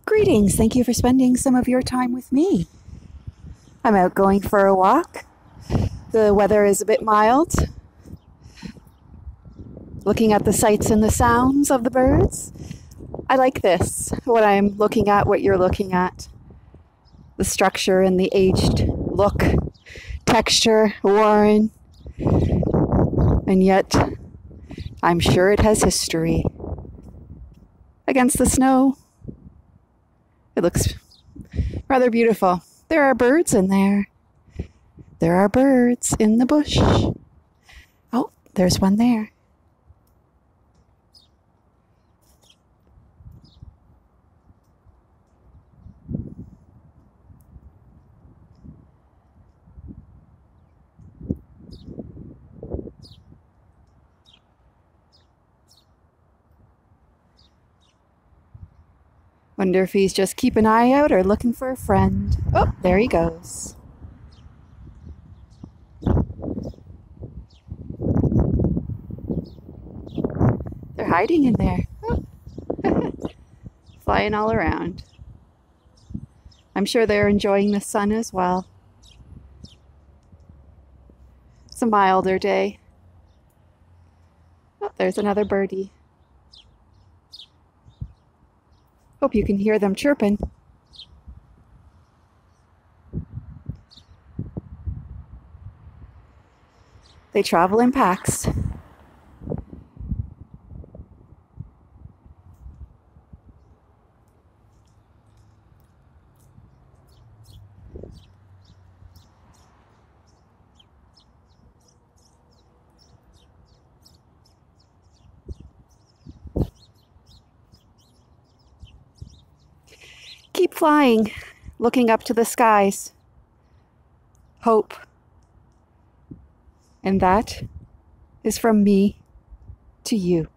Greetings. Thank you for spending some of your time with me. I'm out going for a walk. The weather is a bit mild. Looking at the sights and the sounds of the birds. I like this, what I'm looking at, what you're looking at. The structure and the aged look, texture, worn. And yet, I'm sure it has history. Against the snow, it looks rather beautiful. There are birds in there. There are birds in the bush. Oh, there's one there. Wonder if he's just keeping an eye out or looking for a friend. Oh, there he goes. They're hiding in there. Oh. Flying all around. I'm sure they're enjoying the sun as well. It's a milder day. Oh, there's another birdie. Hope you can hear them chirping. They travel in packs. Keep flying, looking up to the skies. Hope. And that is from me to you.